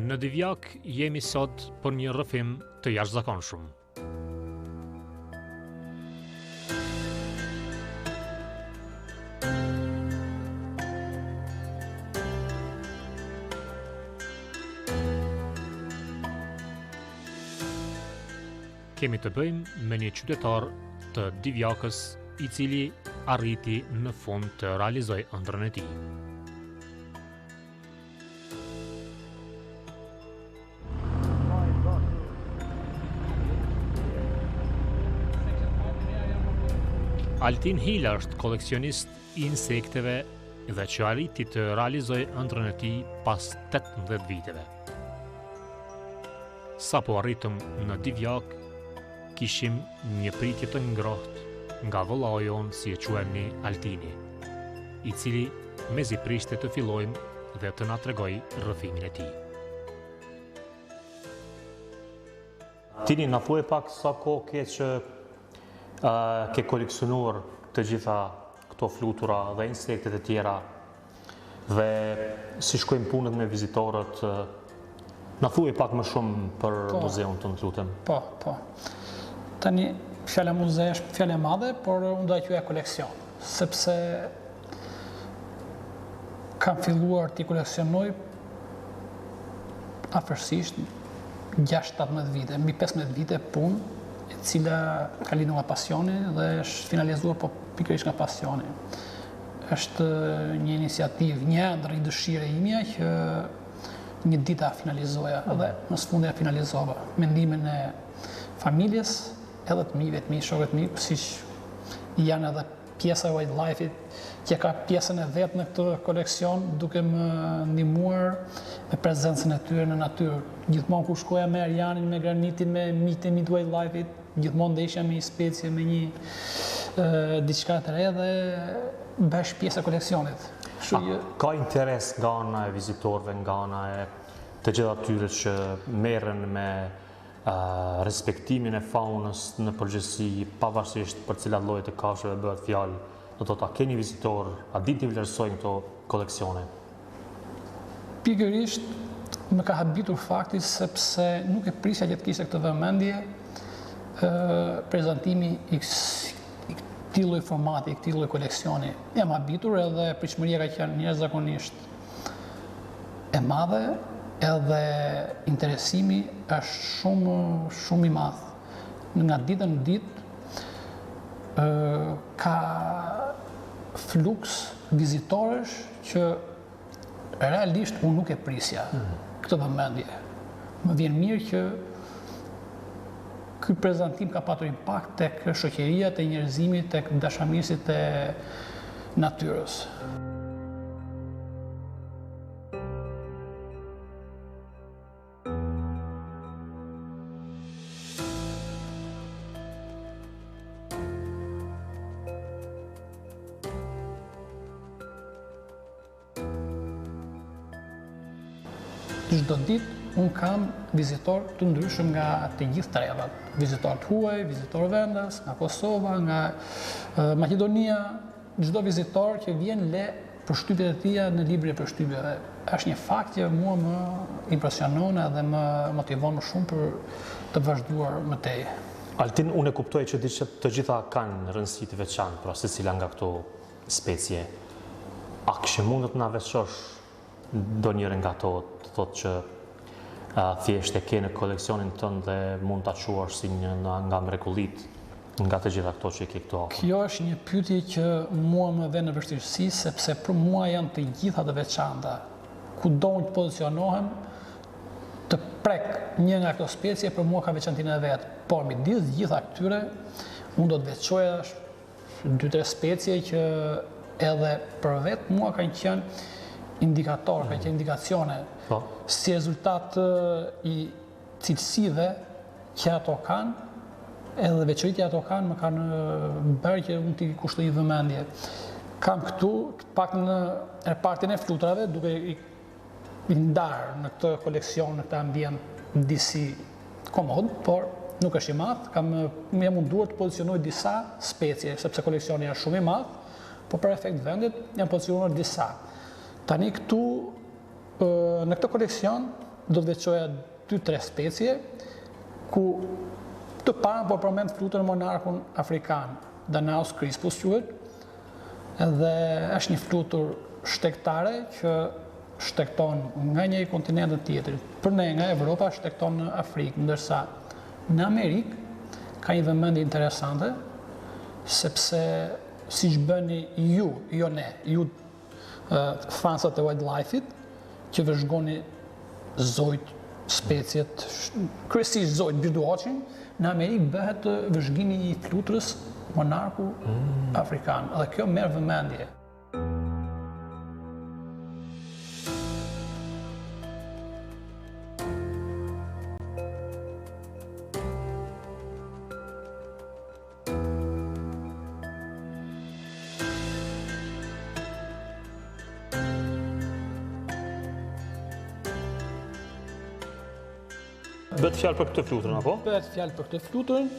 Në Divjak jemi sot për një rrëfim të jashtëzakonshëm. Kemi të bëjmë me një qytetar të Divjakës i cili arriti në fund të realizoj ëndrrën e tij. Altin Hila është koleksionist i insekteve dhe që arriti të realizoj ëndrrën e tij pas 18 viteve. Sa po arritëm në Divjak, kishim një pritje të ngrohtë nga vëllai jon si e quajmë Altini, i cili mezi priste të fillojmë dhe të na tregoj rrëfimin e tij. Tini, na thuaj pak sa kohë ke që ke koleksionuar të gjitha këto flutura dhe insektet e tjera dhe si shkojnë punët me vizitorët. Na thuaj pak më shumë për muzeun të lutem. Po. Tani, fjala muze është fjala e madhe, por unë do ta quaj koleksion, sepse kam filluar t'i koleksionoj afërsisht 6-17 vite, mbi 15 vite punë, e cila ka lidur nga pasioni dhe është finalizuar po pikërisht nga pasioni. Është një iniciativë, një ëndër i dëshire imja që një ditë a finalizoja dhe në sfundi a finalizova. Mendimin e familjes, edhe të mive, të mi, shokët mi, siç janë edhe pjesa e wildlife-it, që ka pjesën e vetë në këtë koleksion, duke më ndihmuar me prezencën e tyre në natyrë. Gjithmonë ku shkoja me Arianin, me Granitin, me mitin, me wildlife-it, gjithmonë ndeshja me një specie, me një diçka të re dhe bësh pjesë e koleksionit. Ka interes nga ana e vizitorëve, nga ana e të gjithë atyre që merren me respektimin e faunës në përgjithësi, pavarësisht për cilat lloje të kafshëve bëhet fjalë, do të thotë a keni vizitor, a dinë të vlerësojnë këto koleksione? Pikërisht më ka habitur fakti sepse nuk e prisja që të kishte këtë vëmendje prezantimi i këtij lloji formati, i këtij lloji koleksioni. Jam habitur edhe pritshmëria ka qenë jashtëzakonisht e madhe, edhe interesimi është shumë i madh. Nga ditë në ditë ka fluks vizitorësh që realisht unë nuk e prisja këtë vëmendje. Më vjen mirë që ky prezantim ka patur impakt tek shoqëria, tek njerëzimi, tek dashamirësit e natyrës. Çdo ditë unë kam vizitor të ndryshëm nga të gjithë trevat. Vizitor të huaj, vizitor vendas, nga Kosova, nga Maqedonia. Çdo vizitor që vjen le përshtypjet e tija në librin e përshtypjeve. Është një fakt që mua më impresionon dhe më motivon më shumë për të vazhduar më tej. Altin, unë e kuptoj që të gjitha kanë rëndësi të veçantë, pra secila nga këto specie. A kishe mund të na veçosh ndonjërin nga ato, të thotë që thjesht e ke në koleksionin tënd dhe mund ta quash si një nga mrekullitë nga të gjitha këto që ke këtu. Kjo është një pyetje që mua më vjen në vështirësi, sepse për mua janë të gjitha të veçanta. Kudo unë të pozicionohem, të prek një nga këto specie për mua ka veçantinë e vet. Por midis gjitha këtyre, unë do të veçoja 2-3 specie që edhe për vet mua kanë qenë indikator, kanë qenë indikacione. Si rezultat i cilësive që ato kanë, edhe veçoritë ato kanë, më kanë bërë që unë t'i kushtoj një vëmendje. Kam këtu, pak në repartin e fluturave, duke i ndarë në këtë koleksion, në këtë ambient disi komod, por nuk është i madh, jam munduar të pozicionoj disa specie, sepse koleksioni është shumë i madh, por për efekt vendit jam pozicionuar disa. Tani këtu, në këtë koleksion, do të veçoja 2-3 specie, ku të parën po përmend flutën monarkun afrikan, Danaus crispus quhet, dhe është një flutur shtegtare që shtegton nga një kontinent të tjetër. Për ne nga Evropa shtegton në Afrikë, ndërsa në Amerikë ka një vëmendje interesante, sepse siç bëni ju, jo ne, ju fansat e wildlife-it, që vëzhgoni zojt, speciet, kryesisht zojt, birduoqin, në Amerikë bëhet vëzhgimi i fluturës monarku afrikan. Dhe kjo merr vëmendje. Bëhet fjalë për këtë fluturën, apo? Bëhet fjalë për këtë fluturën,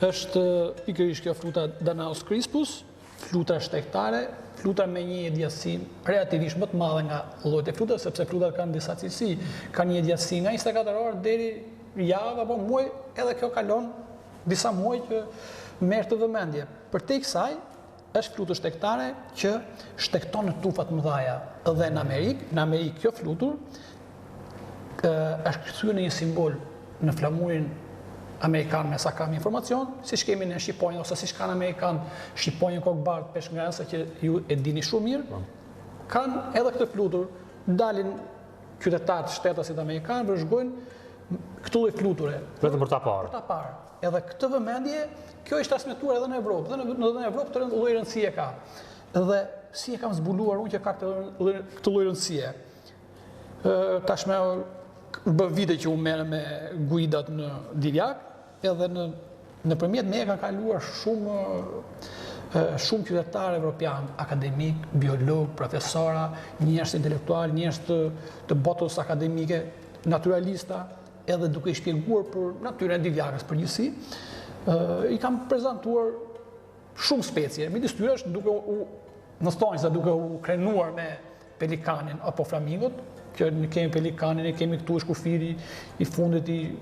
është pikërisht kjo fluta Danaus crispus, fluta shtegtare, fluta me një edjatësi relativisht më të madhe nga llojet e flutës, sepse flutat kanë disa cilësi, kanë një edjatësi nga 24 orë deri javë apo muaj, edhe kjo kalon disa muaj që merr të vëmendje. Përtej kësaj, është flutur shtegtare që shtegton në tufa të mëdha dhe në Amerikë kjo flutur është kthyer në një simbol në flamurin amerikan me sa kam informacion, siç kemi në Shqiponjë ose siç kanë amerikan Shqiponjën kokbardh peshngërëse që ju e dini shumë mirë, kanë edhe këtë flutur, dalin qytetarët shtetasit amerikan vëzhgojnë këtë lloj fluture. Vetëm për ta parë. Për ta parë. Edhe këtë vëmendje, kjo është transmetuar edhe në Evropë, dhe në Evropë këtë lloj rëndësie ka. Dhe si e kam zbuluar unë që ka këtë lloj rëndësie. Tashmë bë vite që unë merrem me guidat në Divjak, edhe nëpërmjet me ka kaluar shumë qytetarë evropian, akademik, biolog, profesora, njerëz intelektual, njerëz të botës akademike, naturalista, edhe duke i shpjeguar për natyrën e Divjakës përgjithësi, i kam prezantuar shumë specie. Midis tyre është duke u krenuar me pelikanin apo flamingot, që ne kemi pelikanin, ne kemi këtu është kufiri i fundit i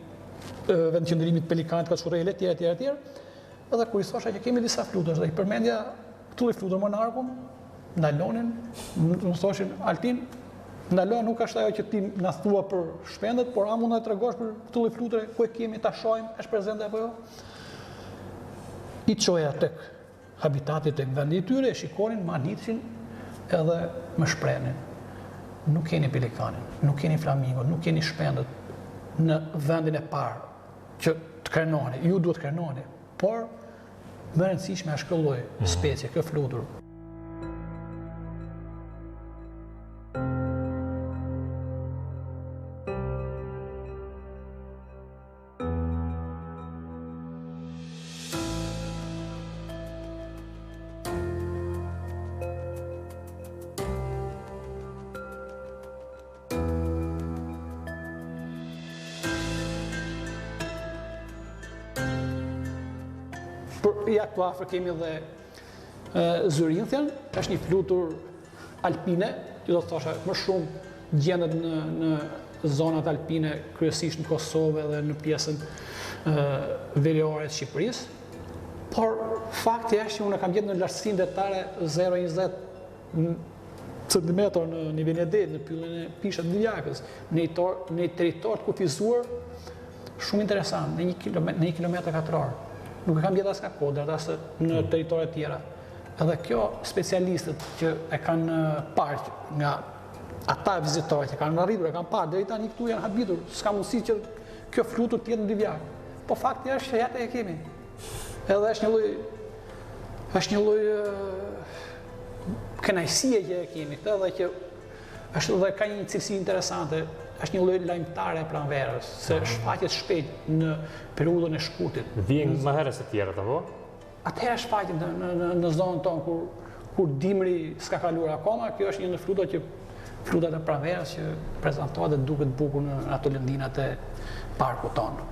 vendqëndrimit pelikanit, ka shurrele etj. Edhe kur i thosha që kemi disa flutësh dhe i përmendja këtu i flutur monarkun, ndalonin, më thoshin Altin, ndaloja nuk është ajo që ti na thua për shpendet, por a mund na tregosh për këtu i fluture, ku e kemi, ta shohim, është prezente apo jo? I çoja tek habitati, tek vendi i tyre, shikonin, ma nitëshin edhe më shprenin. Nuk keni pelikanin, nuk keni flamingon, nuk keni shpendet në vendin e parë që të krenoni, ju duhet krenoni, por më rëndësishme është kjo lloj specie, kjo flutur. Ja këtu afër kemi edhe Zyrinthian, është një flutur alpine, që do të thosha më shumë gjendet në zonat alpine, kryesisht në Kosovë dhe në pjesën veriore të Shqipërisë. Por fakti është që unë kam gjetur në lartësinë detare 0,20 cm në nivelin e detit, në pyllën e pishat të Divjakës, në një territor të kufizuar shumë interesant, në 1 kilometër katror. Nuk e kam gjetur as nga Kodrat, as në territore tjera. Edhe kjo specialistët që e kanë parë nga ata vizitorë që kanë arritur, e kanë parë, deri tani këtu janë habitur, s'ka mundësi që kjo flutur të jetë në Divjak. Po fakti është që ja e kemi. Edhe është një lloj kënaqësie që e kemi këtë, dhe që është dhe ka një cilësi interesante, është një lloj lajmtare e pranverës, se shfaqet shpejt në periudhën e shkurtit. Vjen më herë se tjerët, apo? Atëherë shfaqet në zonën tonë kur dimri s'ka kaluar akoma. Kjo është një në flutat e pranverës që prezantohet dhe duket bukur në ato lëndinat e parkut tonë.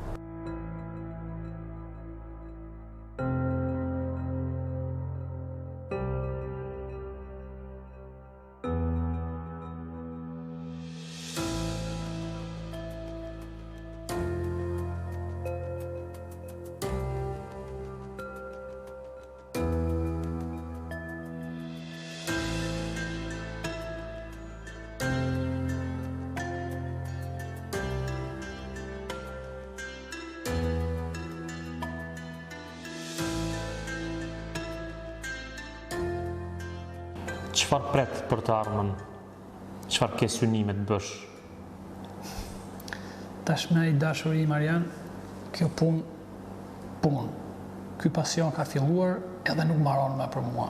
çfarë pret për të ardhmen? Çfarë ke synime të bësh? Tashmë i dashuri Marian, kjo punë. Ky pasion ka filluar edhe nuk mbaron më për mua.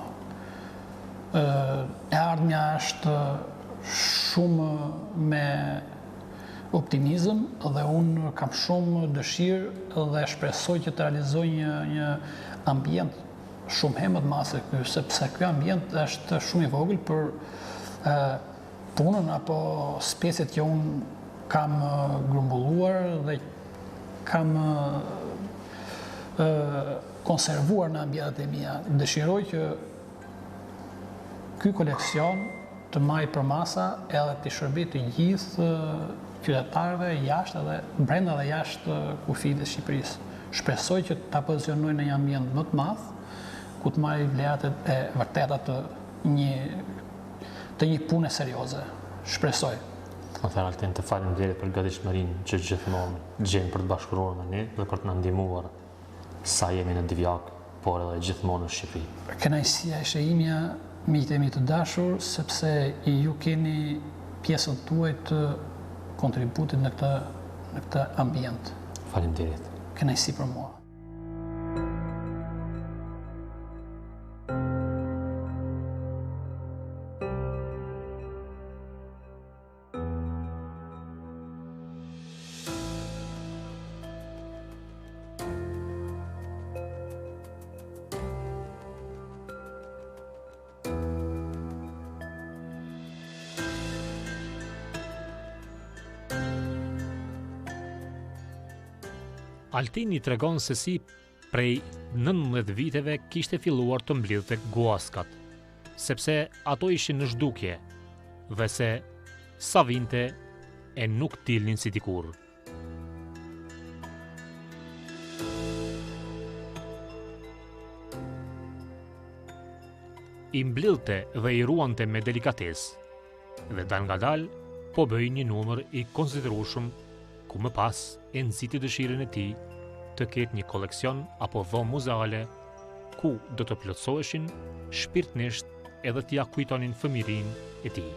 E ardhmja është shumë me optimizëm dhe unë kam shumë dëshirë dhe shpresoj që të realizoj një ambient shumë hemët masë ky, sepse ky ambient është shumë i vogël për punën apo specjet që unë kam grumbulluar dhe kam konservuar në ambientet e mia. Dëshiroj që ky koleksion të marrë për masa edhe të shërbej të gjithë qytetarëve jashtë edhe brenda dhe jashtë kufive të Shqipërisë. Shpresoj që ta pozicionoj në një ambient më të madh, ku të marrë vlerat e vërteta të një pune serioze. Shpresoj. Atëherë Altin, të faleminderit për gatishmërinë që gjithmonë gjen për të bashkëruar me ne dhe për të na ndihmuar sa jemi në Divjak, por edhe gjithmonë në Shqipëri. Kënaqësia ishte imja, miqtë e mi të dashur, sepse ju keni pjesën tuaj të kontributit në këtë ambient. Faleminderit. Kënaqësi për mua. Altini tregon se si prej 19 viteve kishte filluar të mblidhte guaskat, sepse ato ishin në zhdukje dhe se sa vinte e nuk tilnin si dikur. I mblidhte dhe i ruante me delikatesë dhe dal nga dal po bëj një numër i konsiderueshëm ku më pas e nxiti dëshirën e tij të ketë një koleksion apo dhomë muzeale ku do të plotësoheshin shpirtnisht edhe t'ia kujtonin fëmijërinë e tij.